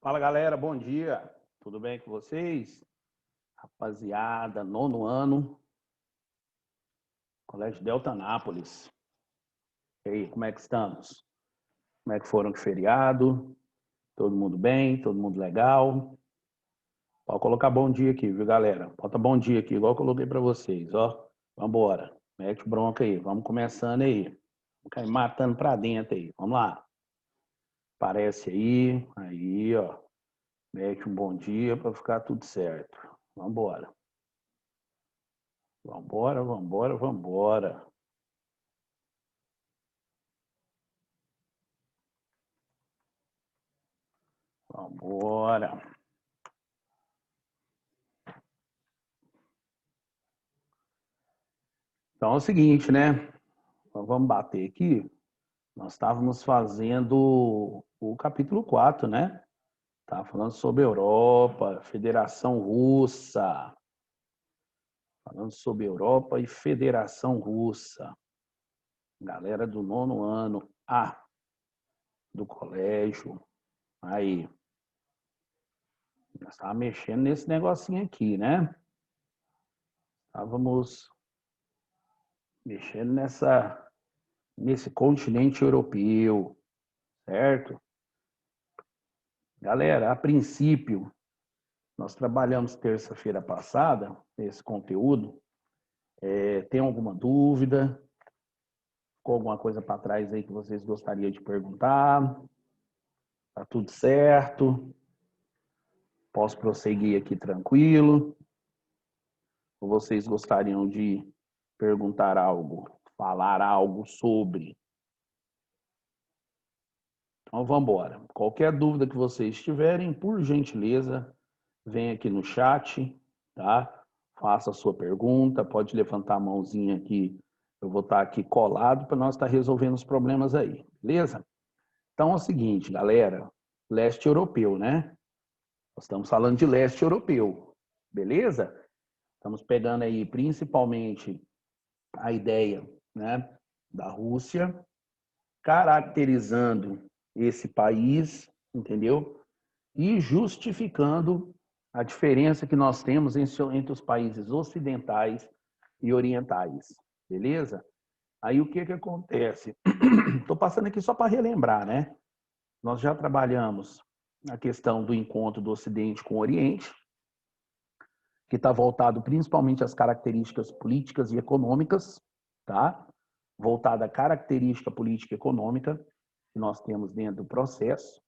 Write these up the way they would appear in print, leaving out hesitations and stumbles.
Fala galera, bom dia. Tudo bem com vocês? Rapaziada, nono ano, Colégio Delta Anápolis. E aí, como é que estamos? Como é que foram de feriado? Todo mundo bem? Todo mundo legal? Pode colocar bom dia aqui, viu galera? Bota bom dia aqui, igual eu coloquei para vocês, ó. Vambora. Mete bronca aí, vamos começando aí. Vamos cair matando pra dentro aí. Vamos lá. Aparece aí, ó. Mete um bom dia para ficar tudo certo. Vambora. Vambora, vambora, vambora. Vambora. Então é o seguinte, né? Então, vamos bater aqui. Nós estávamos fazendo o capítulo 4, né? Estava falando sobre Europa, Federação Russa. Falando sobre Europa e Federação Russa. Galera do nono ano A do colégio. Aí. Nós estávamos mexendo nesse negocinho aqui, né? Estávamos mexendo nesse continente europeu, certo? Galera, a princípio, nós trabalhamos terça-feira passada esse conteúdo. Tem alguma dúvida? Ficou alguma coisa para trás aí que vocês gostariam de perguntar? Tá tudo certo? Posso prosseguir aqui tranquilo? Ou vocês gostariam de perguntar algo, falar algo sobre? Então vamos embora. Qualquer dúvida que vocês tiverem, por gentileza, vem aqui no chat, tá? Faça a sua pergunta, pode levantar a mãozinha aqui. Eu vou estar aqui colado para nós estar resolvendo os problemas aí, beleza? Então é o seguinte, galera, leste europeu, né? Nós estamos falando de leste europeu, beleza? Estamos pegando aí principalmente a ideia, né, da Rússia, caracterizando esse país, entendeu? E justificando a diferença que nós temos entre os países ocidentais e orientais, beleza? Aí o que que acontece? Estou passando aqui só para relembrar, né? Nós já trabalhamos a questão do encontro do Ocidente com o Oriente, que está voltado principalmente às características políticas e econômicas, tá? Voltado à característica política e econômica que nós temos dentro do processo.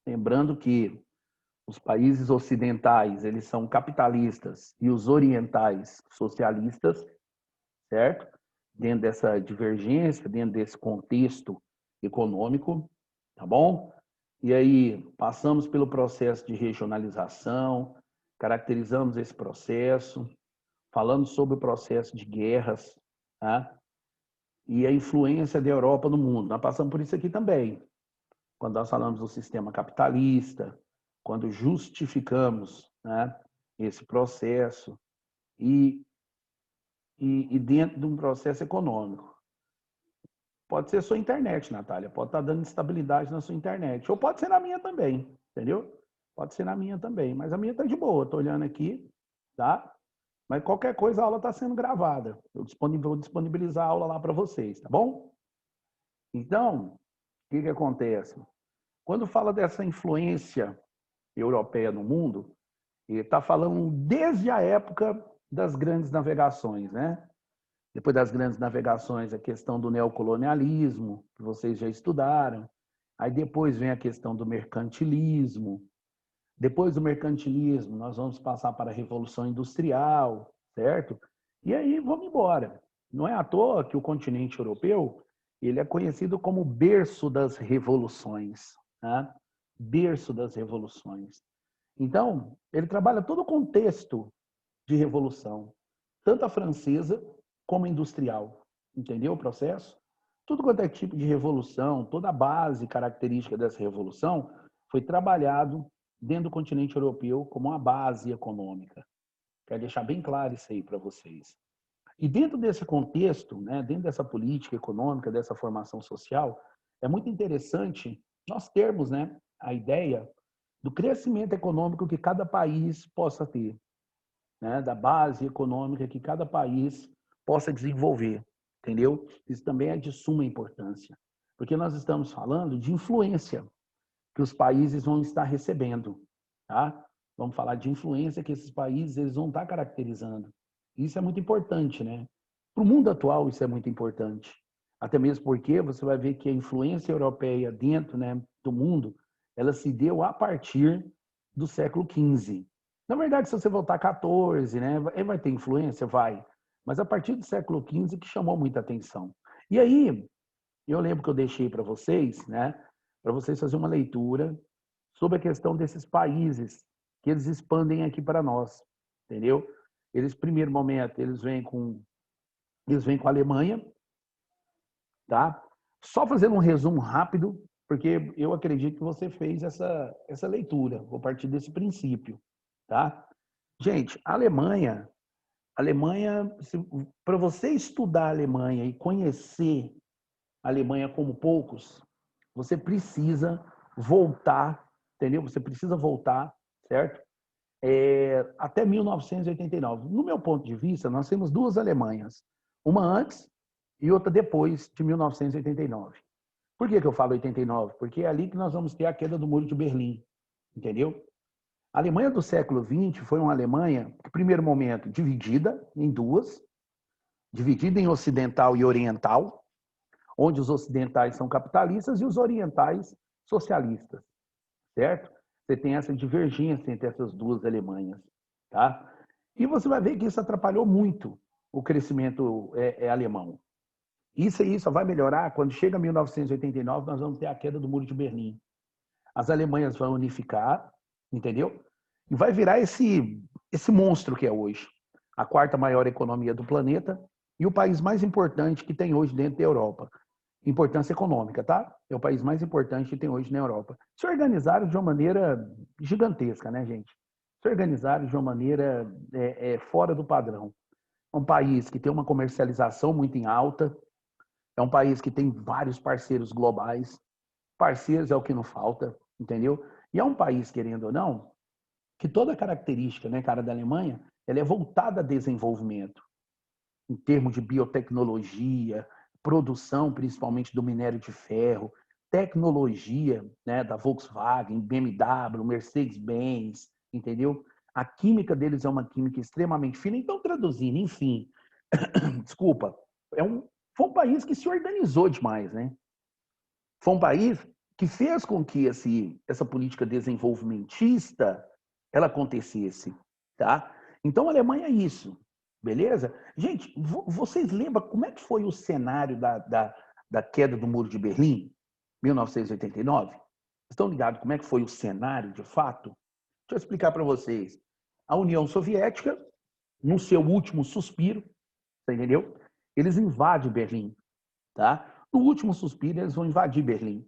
Lembrando que os países ocidentais, eles são capitalistas e os orientais socialistas, certo? Dentro dessa divergência, dentro desse contexto econômico, tá bom? E aí passamos pelo processo de regionalização, caracterizamos esse processo, falamos sobre o processo de guerras, tá? E a influência da Europa no mundo. Nós passamos por isso aqui também, quando nós falamos do sistema capitalista, quando justificamos, né, esse processo e, e dentro de um processo econômico. Pode ser sua internet, Natália, pode estar dando instabilidade na sua internet, ou pode ser na minha também, entendeu? Pode ser na minha também, mas a minha está de boa, estou olhando aqui, tá? Mas qualquer coisa, a aula está sendo gravada. Eu vou disponibilizar a aula lá para vocês, tá bom? Então, o que que acontece? Quando fala dessa influência europeia no mundo, ele está falando desde a época das grandes navegações, né? Depois das grandes navegações, a questão do neocolonialismo, que vocês já estudaram. Aí depois vem a questão do mercantilismo. Depois do mercantilismo, nós vamos passar para a Revolução Industrial, certo? E aí vamos embora. Não é à toa que o continente europeu ele é conhecido como berço das revoluções, né? Berço das revoluções. Então, ele trabalha todo o contexto de revolução, tanto a francesa como a industrial. Entendeu o processo? Tudo quanto é tipo de revolução, toda a base característica dessa revolução foi trabalhado dentro do continente europeu como uma base econômica. Quero deixar bem claro isso aí para vocês. E dentro desse contexto, né, dentro dessa política econômica, dessa formação social, é muito interessante nós termos, né, a ideia do crescimento econômico que cada país possa ter, né? Da base econômica que cada país possa desenvolver, entendeu? Isso também é de suma importância, porque nós estamos falando de influência que os países vão estar recebendo, tá? Vamos falar de influência que esses países eles vão estar caracterizando. Isso é muito importante, né? Para o mundo atual, isso é muito importante. Até mesmo porque você vai ver que a influência europeia dentro, né, do mundo, ela se deu a partir do século XV. Na verdade, se você voltar 14, né, vai ter influência? Vai. Mas a partir do século XV que chamou muita atenção. E aí, eu lembro que eu deixei para vocês, né, para vocês fazerem uma leitura sobre a questão desses países que eles expandem aqui para nós, entendeu? Eles, primeiro momento, eles vêm com a Alemanha, tá? Só fazendo um resumo rápido, porque eu acredito que você fez essa leitura. Vou partir desse princípio, tá? Gente, Alemanha, para você estudar a Alemanha e conhecer a Alemanha como poucos, você precisa voltar, entendeu? Você precisa voltar, certo? Até 1989. No meu ponto de vista, nós temos duas Alemanhas, uma antes e outra depois de 1989. Por que eu falo 89? Porque é ali que nós vamos ter a queda do Muro de Berlim, entendeu? A Alemanha do século XX foi uma Alemanha, no primeiro momento, dividida em duas, dividida em ocidental e oriental, onde os ocidentais são capitalistas e os orientais socialistas, certo? Você tem essa divergência entre essas duas Alemanhas, tá? E você vai ver que isso atrapalhou muito o crescimento alemão. Isso aí só vai melhorar quando chega 1989, nós vamos ter a queda do Muro de Berlim. As Alemanhas vão unificar, entendeu? E vai virar esse monstro que é hoje. A quarta maior economia do planeta e o país mais importante que tem hoje dentro da Europa. Importância econômica, tá? É o país mais importante que tem hoje na Europa. Se organizaram de uma maneira gigantesca, né, gente? Se organizaram de uma maneira fora do padrão. É um país que tem uma comercialização muito em alta, é um país que tem vários parceiros globais. Parceiros é o que não falta, entendeu? E é um país, querendo ou não, que toda a característica, né, cara, da Alemanha, ela é voltada a desenvolvimento, em termos de biotecnologia, produção, principalmente do minério de ferro, tecnologia, né, da Volkswagen, BMW, Mercedes-Benz, entendeu? A química deles é uma química extremamente fina. Então, traduzindo, enfim, desculpa, foi um país que se organizou demais, né? Foi um país que fez com que essa política desenvolvimentista ela acontecesse, tá? Então, a Alemanha é isso, beleza? Gente, vocês lembram como é que foi o cenário da queda do Muro de Berlim, 1989? Estão ligados como é que foi o cenário, de fato? Deixa eu explicar para vocês. A União Soviética, no seu último suspiro, você entendeu? Eles invadem Berlim, tá? No último suspiro, eles vão invadir Berlim.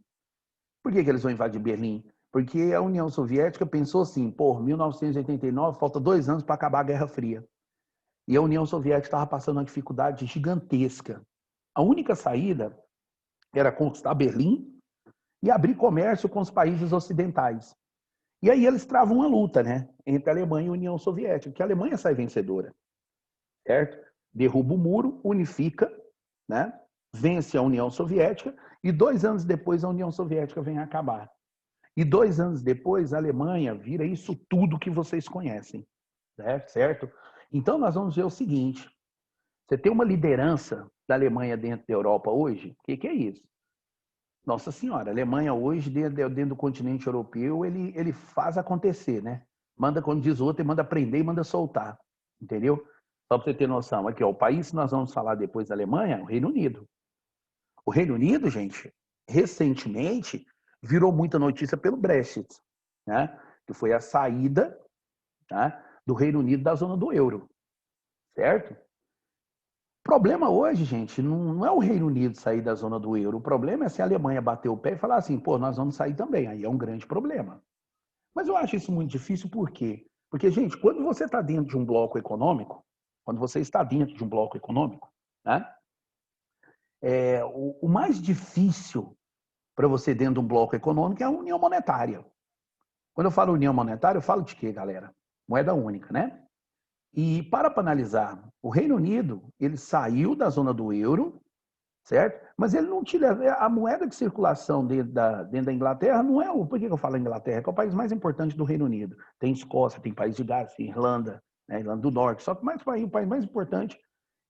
Por que eles vão invadir Berlim? Porque a União Soviética pensou assim, pô, 1989, falta 2 anos para acabar a Guerra Fria. E a União Soviética estava passando uma dificuldade gigantesca. A única saída era conquistar Berlim e abrir comércio com os países ocidentais. E aí eles travam uma luta, né, entre a Alemanha e a União Soviética, que a Alemanha sai vencedora, certo? Derruba o muro, unifica, né? Vence a União Soviética e 2 anos depois a União Soviética vem a acabar. E 2 anos depois a Alemanha vira isso tudo que vocês conhecem, né? Certo? Então nós vamos ver o seguinte, você tem uma liderança da Alemanha dentro da Europa hoje, o que é isso? Nossa Senhora, a Alemanha hoje, dentro do continente europeu, ele faz acontecer, né? Manda quando diz outro, e manda prender e manda soltar, entendeu? Só para você ter noção, aqui, ó, o país que nós vamos falar depois da Alemanha é o Reino Unido. O Reino Unido, gente, recentemente virou muita notícia pelo Brexit, né? Que foi a saída, né, do Reino Unido da zona do euro, certo? O problema hoje, gente, não é o Reino Unido sair da zona do euro. O problema é se a Alemanha bater o pé e falar assim, pô, nós vamos sair também. Aí é um grande problema. Mas eu acho isso muito difícil, por quê? Porque, gente, quando você está dentro de um bloco econômico, quando você está dentro de um bloco econômico, né, o mais difícil para você dentro de um bloco econômico é a união monetária. Quando eu falo união monetária, eu falo de quê, galera? Moeda única, né? E para analisar, o Reino Unido, ele saiu da zona do euro, certo? Mas ele não tira a moeda de circulação dentro da Inglaterra, não é o. Por que eu falo Inglaterra? Que é o país mais importante do Reino Unido. Tem Escócia, tem País de Gales, tem Irlanda, né? Irlanda do Norte. Só que o país mais importante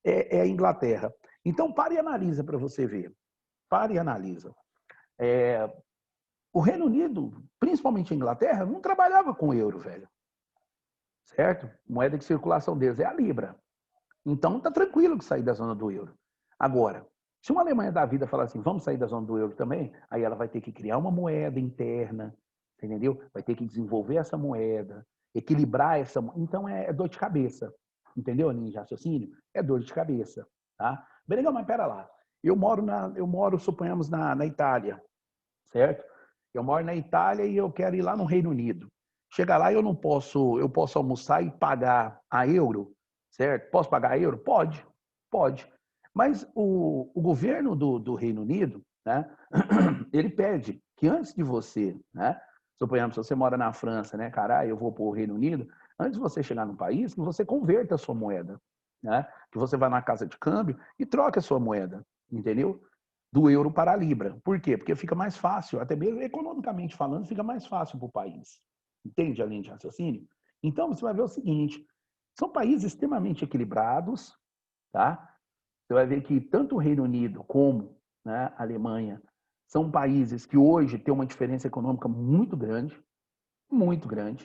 é a Inglaterra. Então, pare e analisa para você ver. Pare e analisa. O Reino Unido, principalmente a Inglaterra, não trabalhava com euro, velho. Certo? Moeda de circulação deles é a Libra. Então, tá tranquilo que sair da zona do euro. Agora, se uma Alemanha da vida falar assim, vamos sair da zona do euro também, aí ela vai ter que criar uma moeda interna, entendeu? Vai ter que desenvolver essa moeda, equilibrar essa. Então, é dor de cabeça. Entendeu, linha de raciocínio? É dor de cabeça. Tá? Beleza, mas pera lá. Eu moro, suponhamos, na Itália, certo? Eu moro na Itália e eu quero ir lá no Reino Unido. Chega lá, eu posso almoçar e pagar a euro, certo? Posso pagar a euro? Pode, pode. Mas o governo do Reino Unido, né, ele pede que antes de você, né, suponhamos, se você mora na França, né, cara, eu vou para o Reino Unido, antes de você chegar no país, que você converta a sua moeda, né, que você vá na casa de câmbio e troca a sua moeda, entendeu? Do euro para a libra. Por quê? Porque fica mais fácil, até mesmo economicamente falando, fica mais fácil para o país. Entende a linha de raciocínio? Então, você vai ver o seguinte, são países extremamente equilibrados, tá? Você vai ver que tanto o Reino Unido como, né, a Alemanha são países que hoje têm uma diferença econômica muito grande, muito grande.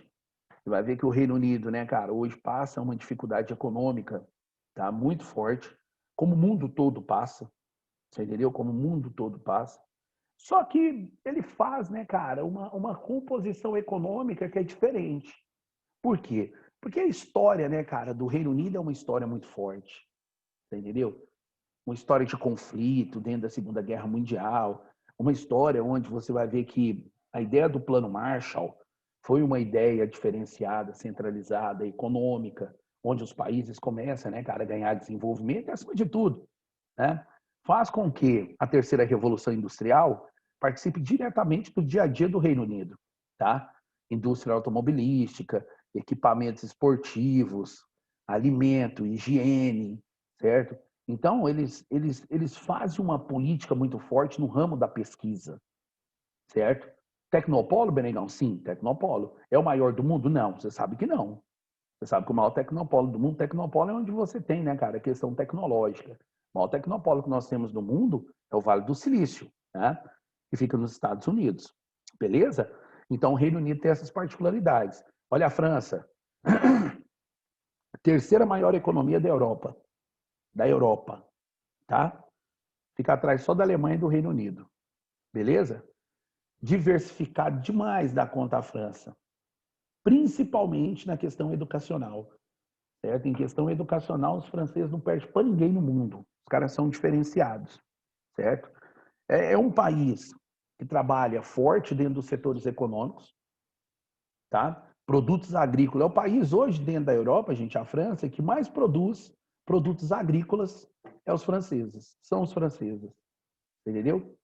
Você vai ver que o Reino Unido, né, cara, hoje passa uma dificuldade econômica, tá, muito forte, como o mundo todo passa, você entendeu? Como o mundo todo passa. Só que ele faz, né, cara, uma composição econômica que é diferente. Por quê? Porque a história, né, cara, do Reino Unido é uma história muito forte, você entendeu? Uma história de conflito dentro da Segunda Guerra Mundial, uma história onde você vai ver que a ideia do Plano Marshall foi uma ideia diferenciada, centralizada, econômica, onde os países começam, né, cara, a ganhar desenvolvimento e, acima de tudo, né, faz com que a terceira revolução industrial participe diretamente do dia a dia do Reino Unido, tá? Indústria automobilística, equipamentos esportivos, alimento, higiene, certo? Então, eles fazem uma política muito forte no ramo da pesquisa, certo? Tecnopolo, Benegão? Sim, Tecnopolo. É o maior do mundo? Não, você sabe que não. Você sabe que o maior tecnopolo do mundo, tecnopolo é onde você tem, né, cara, a questão tecnológica. O maior tecnopolo que nós temos no mundo é o Vale do Silício, né, que fica nos Estados Unidos. Beleza? Então, o Reino Unido tem essas particularidades. Olha a França, terceira maior economia da Europa, tá? Fica atrás só da Alemanha e do Reino Unido. Beleza? Diversificado demais da conta a França, principalmente na questão educacional. Certo? Em questão educacional, os franceses não perdem para ninguém no mundo. Os caras são diferenciados, certo? É um país que trabalha forte dentro dos setores econômicos, tá? Produtos agrícolas. É o país hoje dentro da Europa, gente, a França, que mais produz produtos agrícolas é os franceses. São os franceses. Entendeu?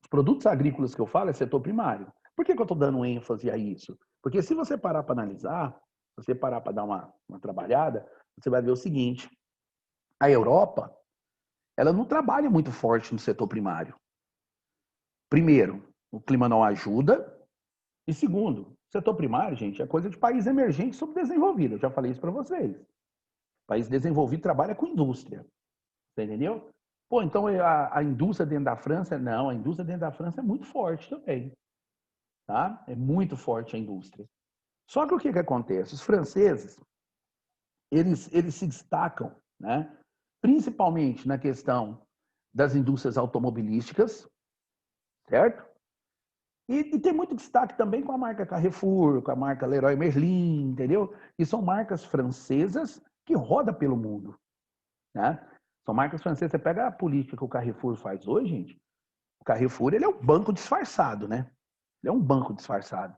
Os produtos agrícolas que eu falo é setor primário. Por que eu estou dando ênfase a isso? Porque se você parar para analisar, se você parar para dar uma trabalhada, você vai ver o seguinte: a Europa, ela não trabalha muito forte no setor primário. Primeiro, o clima não ajuda. E segundo, o setor primário, gente, é coisa de país emergente e subdesenvolvido. Eu já falei isso para vocês. País desenvolvido trabalha com indústria. Você entendeu? Pô, então a indústria dentro da França, não, a indústria dentro da França é muito forte também. Tá? É muito forte a indústria. Só que o que acontece? Os franceses, eles se destacam, né? Principalmente na questão das indústrias automobilísticas, certo? E tem muito destaque também com a marca Carrefour, com a marca Leroy Merlin, entendeu? E são marcas francesas que rodam pelo mundo, né? São marcas francesas. Você pega a política que o Carrefour faz hoje, gente. O Carrefour, ele é um banco disfarçado, né? Ele é um banco disfarçado.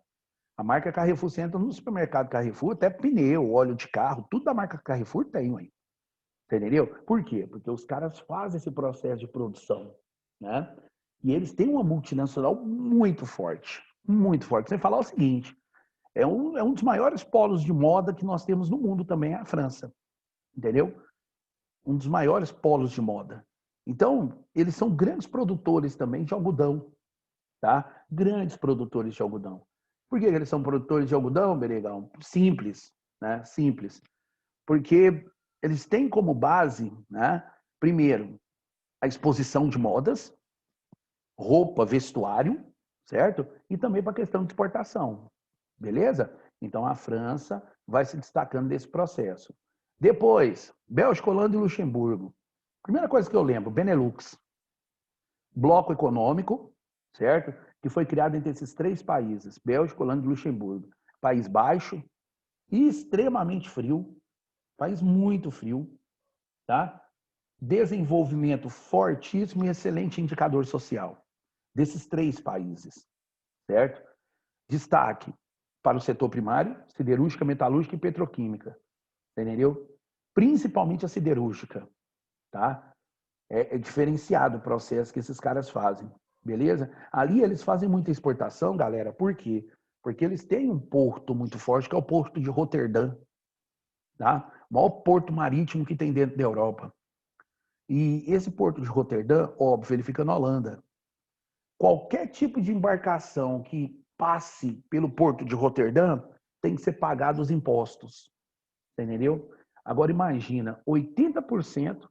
A marca Carrefour, você entra no supermercado Carrefour, até pneu, óleo de carro, tudo da marca Carrefour tem, ué. Entendeu? Por quê? Porque os caras fazem esse processo de produção, né? E eles têm uma multinacional muito forte, muito forte. Sem falar o seguinte, É um dos maiores polos de moda que nós temos no mundo também, é a França. Entendeu? Um dos maiores polos de moda. Então, eles são grandes produtores também de algodão, tá? Grandes produtores de algodão. Por que eles são produtores de algodão, Benegão? Simples, né? Simples. Porque eles têm como base, né? Primeiro, a exposição de modas, roupa, vestuário, certo? E também para a questão de exportação, beleza? Então, a França vai se destacando desse processo. Depois, Bélgica, Holanda e Luxemburgo. Primeira coisa que eu lembro, Benelux. Bloco econômico, certo? Que foi criado entre esses três países, Bélgica, Holanda e Luxemburgo. País baixo e extremamente frio, país muito frio, tá? Desenvolvimento fortíssimo e excelente indicador social desses três países, certo? Destaque para o setor primário, siderúrgica, metalúrgica e petroquímica, entendeu? Principalmente a siderúrgica, tá? É diferenciado o processo que esses caras fazem, beleza? Ali eles fazem muita exportação, galera, por quê? Porque eles têm um porto muito forte, que é o porto de Roterdã, tá? O maior porto marítimo que tem dentro da Europa. E esse porto de Roterdã, óbvio, ele fica na Holanda. Qualquer tipo de embarcação que passe pelo porto de Roterdã tem que ser pagado os impostos, entendeu? Agora imagina, 80%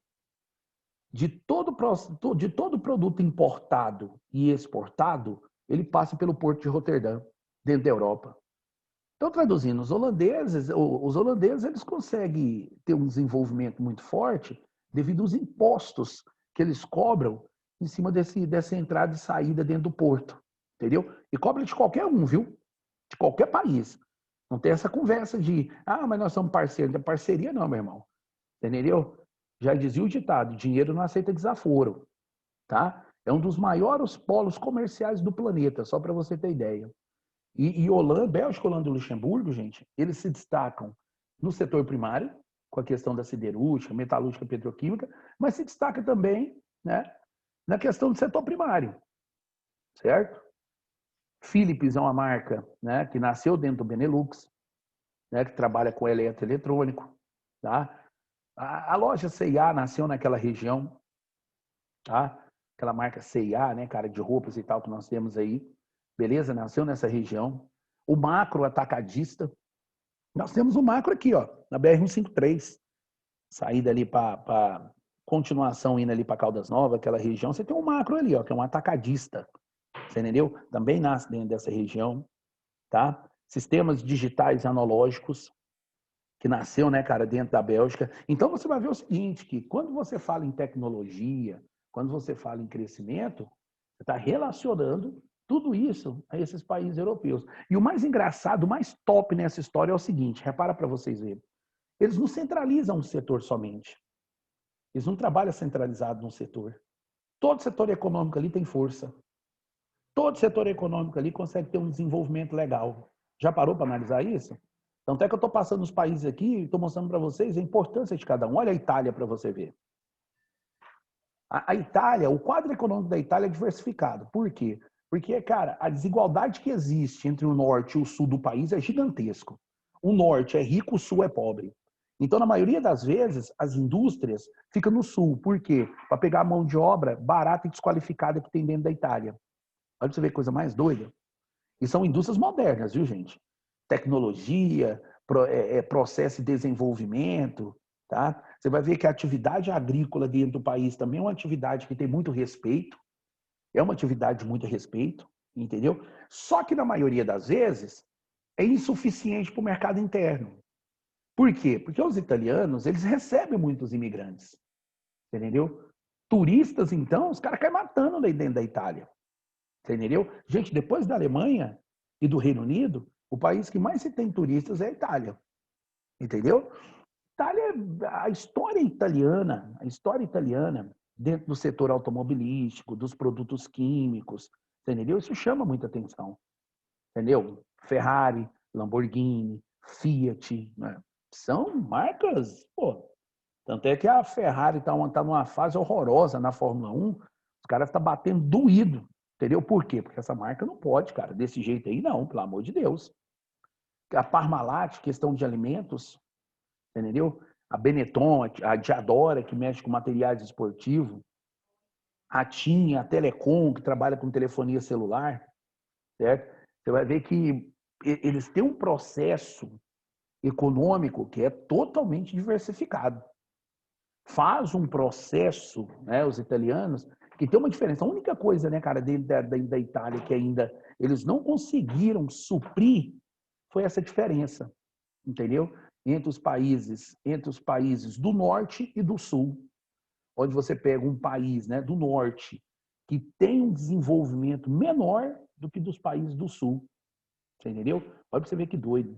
de todo produto importado e exportado, ele passa pelo porto de Roterdã, dentro da Europa. Então, traduzindo, os holandeses eles conseguem ter um desenvolvimento muito forte devido aos impostos que eles cobram em cima dessa entrada e saída dentro do porto, entendeu? E cobra de qualquer um, viu? De qualquer país. Não tem essa conversa de, mas nós somos parceiros. Não é parceria não, meu irmão. Entendeu? Já dizia o ditado, dinheiro não aceita desaforo, tá? É um dos maiores polos comerciais do planeta, só para você ter ideia. E Holanda, Bélgica, Holanda e Luxemburgo, gente, eles se destacam no setor primário, com a questão da siderúrgica, metalúrgica, petroquímica, mas se destaca também, né, na questão do setor primário, certo? Philips é uma marca, né, que nasceu dentro do Benelux, né, que trabalha com eletroeletrônico, tá? A loja C&A nasceu naquela região, tá? Aquela marca C&A, né, cara, de roupas e tal que nós temos aí, beleza? Nasceu nessa região. O macro atacadista, nós temos o macro aqui, ó, na BR-153, saída ali para continuação indo ali para Caldas Novas, aquela região, você tem um macro ali, ó, que é um atacadista, você entendeu? Também nasce dentro dessa região, tá? Sistemas digitais analógicos, que nasceu, né, cara, dentro da Bélgica. Então você vai ver o seguinte, que quando você fala em tecnologia, quando você fala em crescimento, você está relacionando tudo isso a esses países europeus. E o mais engraçado, o mais top nessa história é o seguinte, repara para vocês verem. Eles não centralizam um setor somente. Eles não trabalham centralizado num setor. Todo setor econômico ali tem força. Todo setor econômico ali consegue ter um desenvolvimento legal. Já parou para analisar isso? Então, até que eu estou passando os países aqui e estou mostrando para vocês a importância de cada um. Olha a Itália para você ver. A Itália, o quadro econômico da Itália é diversificado. Por quê? Porque, cara, a desigualdade que existe entre o norte e o sul do país é gigantesco. O norte é rico, o sul é pobre. Então, na maioria das vezes, as indústrias ficam no sul. Por quê? Para pegar a mão de obra barata e desqualificada que tem dentro da Itália. Olha pra você ver que coisa mais doida. E são indústrias modernas, viu, gente? Tecnologia, processo de desenvolvimento, tá? Você vai ver que a atividade agrícola dentro do país também é uma atividade que tem muito respeito, é uma atividade de muito respeito, entendeu? Só que na maioria das vezes é insuficiente para o mercado interno. Por quê? Porque os italianos, eles recebem muitos imigrantes, entendeu? Turistas, então, os caras caem matando aí dentro da Itália. Você entendeu? Gente, depois da Alemanha e do Reino Unido, o país que mais se tem turistas é a Itália. Entendeu? Itália, a história italiana, dentro do setor automobilístico, dos produtos químicos, entendeu? Isso chama muita atenção. Entendeu? Ferrari, Lamborghini, Fiat, né? São marcas, pô. Tanto é que a Ferrari está numa fase horrorosa na Fórmula 1, os caras estão batendo doído. Entendeu? Por quê? Porque essa marca não pode, cara, desse jeito aí não, pelo amor de Deus. A Parmalat, questão de alimentos, entendeu? A Benetton, a Diadora, que mexe com materiais esportivos, a TIM, a Telecom, que trabalha com telefonia celular, certo? Você vai ver que eles têm um processo econômico que é totalmente diversificado. Faz um processo, né, os italianos, que tem uma diferença. A única coisa, né, cara, da Itália que ainda eles não conseguiram suprir foi essa diferença, entendeu? Entre os países do norte e do sul. Onde você pega um país, né, do norte que tem um desenvolvimento menor do que dos países do sul. Você entendeu? Olha para você ver que doido.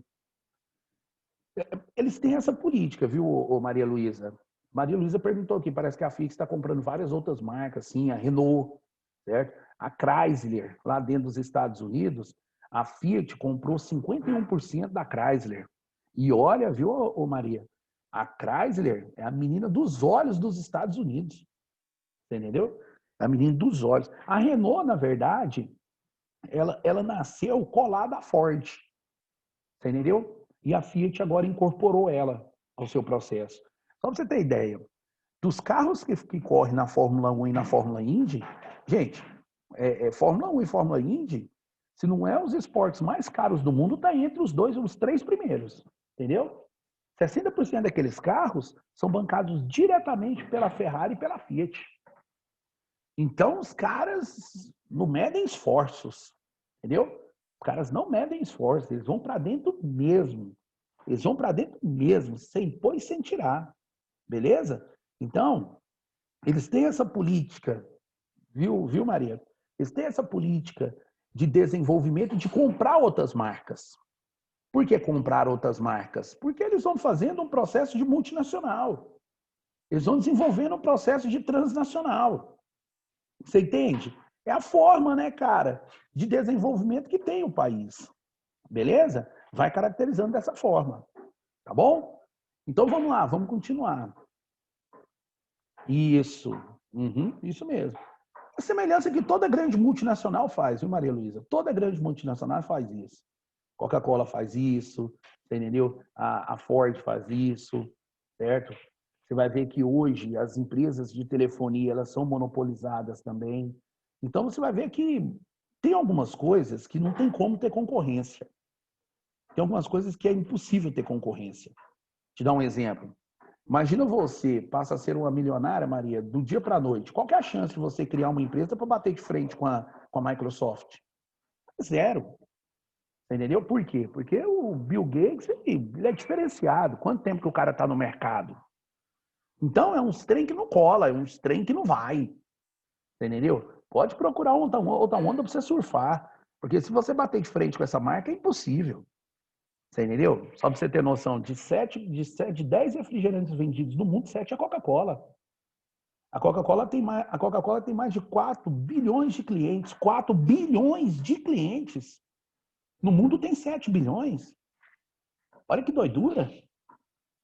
Eles têm essa política, viu, Maria Luísa? Maria Luísa perguntou aqui, parece que a Fiat está comprando várias outras marcas, sim, a Renault, certo? A Chrysler, lá dentro dos Estados Unidos, a Fiat comprou 51% da Chrysler. E olha, viu, Maria? A Chrysler é a menina dos olhos dos Estados Unidos. Você entendeu? É a menina dos olhos. A Renault, na verdade, ela nasceu colada à Ford. Você entendeu? E a Fiat agora incorporou ela ao seu processo. Só para você ter ideia, dos carros que correm na Fórmula 1 e na Fórmula Indy, gente, Fórmula 1 e Fórmula Indy, se não é os esportes mais caros do mundo, está entre os três primeiros. Entendeu? 60% daqueles carros são bancados diretamente pela Ferrari e pela Fiat. Então, os caras não medem esforços, entendeu? Os caras não medem esforços, eles vão para dentro mesmo. Eles vão para dentro mesmo, sem pôr e sem tirar, beleza? Então, eles têm essa política, viu, Maria? Eles têm essa política de desenvolvimento de comprar outras marcas. Por que comprar outras marcas? Porque eles vão fazendo um processo de multinacional. Eles vão desenvolvendo um processo de transnacional. Você entende? É a forma, né, cara, de desenvolvimento que tem o país. Beleza? Vai caracterizando dessa forma. Tá bom? Então vamos lá, vamos continuar. Isso. Isso mesmo. A semelhança que toda grande multinacional faz, viu, Maria Luísa? Toda grande multinacional faz isso. Coca-Cola faz isso, você entendeu? A Ford faz isso, certo? Você vai ver que hoje as empresas de telefonia elas são monopolizadas também. Então você vai ver que tem algumas coisas que não tem como ter concorrência. Tem algumas coisas que é impossível ter concorrência. Te dar um exemplo. Imagina você passa a ser uma milionária, Maria, do dia para a noite. Qual que é a chance de você criar uma empresa para bater de frente com a Microsoft? Zero. Entendeu? Por quê? Porque o Bill Gates ele é diferenciado. Quanto tempo que o cara está no mercado? Então, é uns trem que não cola, é uns trem que não vai. Entendeu? Pode procurar outra onda para você surfar. Porque se você bater de frente com essa marca, é impossível. Você entendeu? Só para você ter noção, de 10 refrigerantes vendidos no mundo, 7 é Coca-Cola. A Coca-Cola tem mais de 4 bilhões de clientes. 4 bilhões de clientes. No mundo tem 7 bilhões. Olha que doidura.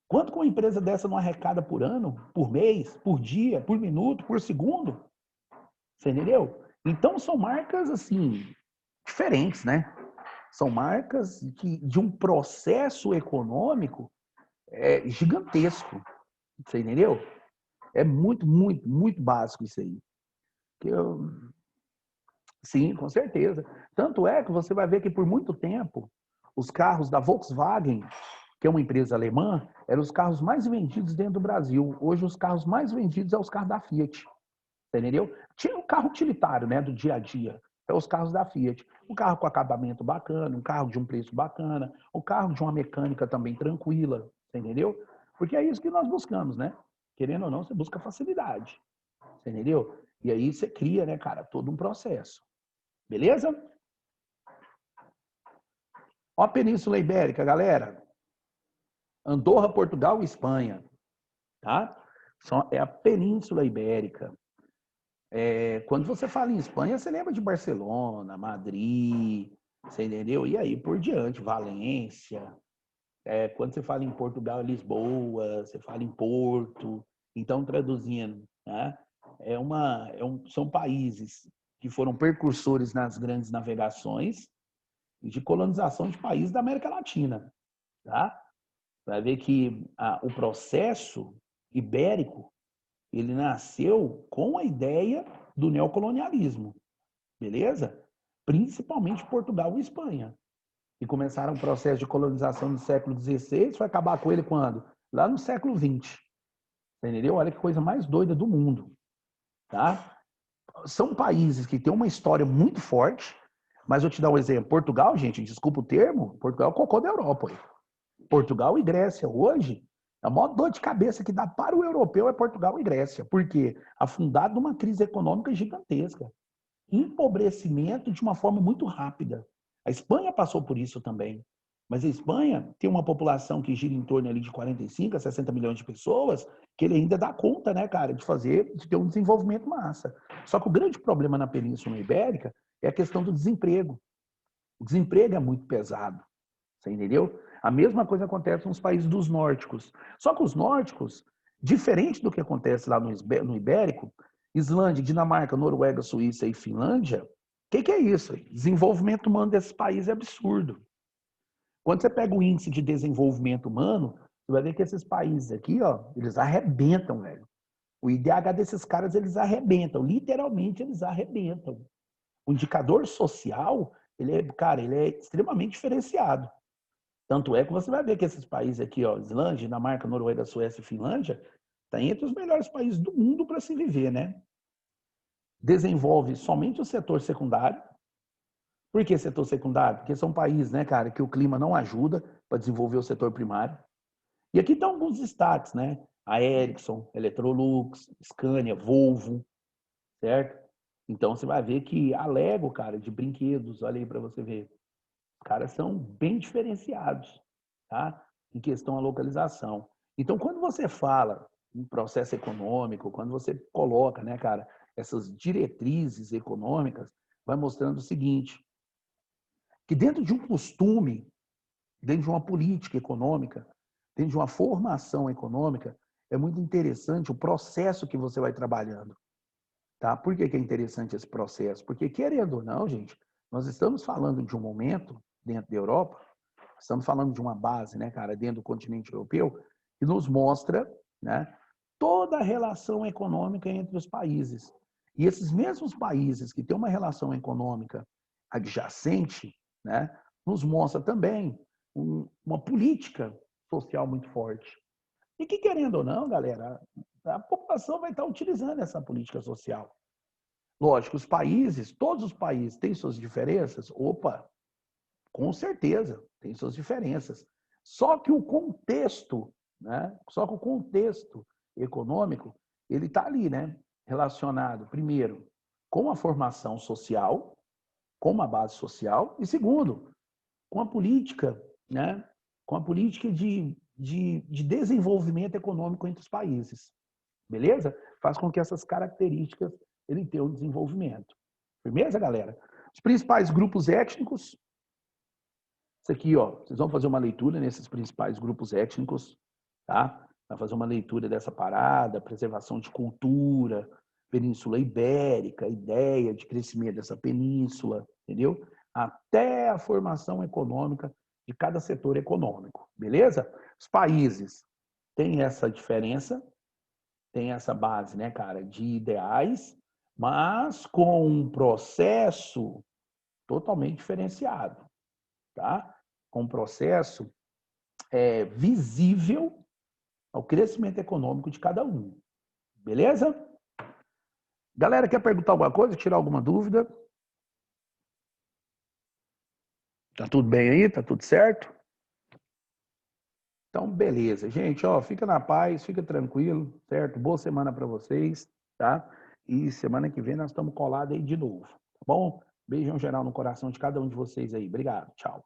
Quanto que uma empresa dessa não arrecada por ano, por mês, por dia, por minuto, por segundo? Você entendeu? Então são marcas assim diferentes, né? São marcas de um processo econômico gigantesco. Você entendeu? É muito, muito, muito básico isso aí. Sim, com certeza. Tanto é que você vai ver que por muito tempo os carros da Volkswagen, que é uma empresa alemã, eram os carros mais vendidos dentro do Brasil. Hoje os carros mais vendidos são os carros da Fiat. Entendeu? Tinha um carro utilitário, né, do dia a dia. É os carros da Fiat. Um carro com acabamento bacana, um carro de um preço bacana, um carro de uma mecânica também tranquila, entendeu? Porque é isso que nós buscamos, né? Querendo ou não, você busca facilidade. Entendeu? E aí você cria, né, cara, todo um processo. Beleza? Ó a Península Ibérica, galera. Andorra, Portugal e Espanha, tá? É a Península Ibérica. Quando você fala em Espanha, você lembra de Barcelona, Madrid, você entendeu? E aí por diante, Valência. Quando você fala em Portugal, Lisboa, você fala em Porto. Então, traduzindo, né? São países que foram precursores nas grandes navegações e de colonização de países da América Latina. Tá? Vai ver que o processo ibérico ele nasceu com a ideia do neocolonialismo, beleza? Principalmente Portugal e Espanha. E começaram o processo de colonização no século XVI, foi acabar com ele quando? Lá no século XX. Entendeu? Olha que coisa mais doida do mundo. Tá? São países que têm uma história muito forte, mas eu te dar um exemplo. Portugal, gente, desculpa o termo, Portugal é o cocô da Europa. Portugal e Grécia, hoje, a maior dor de cabeça que dá para o europeu é Portugal e Grécia. Por quê? Afundado numa crise econômica gigantesca. Empobrecimento de uma forma muito rápida. A Espanha passou por isso também. Mas a Espanha tem uma população que gira em torno ali de 45 a 60 milhões de pessoas, que ele ainda dá conta, né, cara, de ter um desenvolvimento massa. Só que o grande problema na Península Ibérica é a questão do desemprego. O desemprego é muito pesado. Você entendeu? A mesma coisa acontece nos países dos nórdicos. Só que os nórdicos, diferente do que acontece lá no Ibérico, Islândia, Dinamarca, Noruega, Suíça e Finlândia, o que é isso? Desenvolvimento humano desses países é absurdo. Quando você pega o índice de desenvolvimento humano, você vai ver que esses países aqui, ó, eles arrebentam, velho. O IDH desses caras, eles arrebentam. Literalmente, eles arrebentam. O indicador social, ele é extremamente diferenciado. Tanto é que você vai ver que esses países aqui, ó, Islândia, Dinamarca, Noruega, Suécia e Finlândia, está entre os melhores países do mundo para se viver, né? Desenvolve somente o setor secundário. Por que setor secundário? Porque são países, né, cara, que o clima não ajuda para desenvolver o setor primário. E aqui estão alguns destaques, né? A Ericsson, Electrolux, Scania, Volvo, certo? Então você vai ver que a Lego, cara, de brinquedos, olha aí para você ver. Os caras são bem diferenciados, tá? Em questão à localização. Então, quando você fala em processo econômico, quando você coloca, né, cara, essas diretrizes econômicas, vai mostrando o seguinte, que dentro de um costume, dentro de uma política econômica, dentro de uma formação econômica, é muito interessante o processo que você vai trabalhando. Tá? Por que é interessante esse processo? Porque, querendo ou não, gente, nós estamos falando de um momento dentro da Europa, estamos falando de uma base, né, cara, dentro do continente europeu, que nos mostra, né, toda a relação econômica entre os países. E esses mesmos países que têm uma relação econômica adjacente, né, nos mostra também uma política social muito forte. E que, querendo ou não, galera, a população vai estar utilizando essa política social. Lógico, os países, todos os países têm suas diferenças? Opa, com certeza, tem suas diferenças. Só que o contexto, né? Só que o contexto econômico, ele está ali, né? Relacionado, primeiro, com a formação social, com uma base social, e segundo, com a política, né? Com a política de desenvolvimento econômico entre os países. Beleza? Faz com que essas características ele tenham um desenvolvimento. Firmeza, galera? Os principais grupos étnicos. Isso aqui, ó, vocês vão fazer uma leitura nesses principais grupos étnicos, tá? Vai fazer uma leitura dessa parada, preservação de cultura, Península Ibérica, ideia de crescimento dessa península, entendeu? Até a formação econômica de cada setor econômico, beleza? Os países têm essa diferença, tem essa base, né, cara, de ideais, mas com um processo totalmente diferenciado, tá? Com um processo visível ao crescimento econômico de cada um, beleza? Galera, quer perguntar alguma coisa, tirar alguma dúvida? Tá tudo bem aí? Tá tudo certo? Então, beleza. Gente, ó, fica na paz, fica tranquilo, certo? Boa semana para vocês, tá? E semana que vem nós estamos colados aí de novo, tá bom? Beijão geral no coração de cada um de vocês aí. Obrigado. Tchau.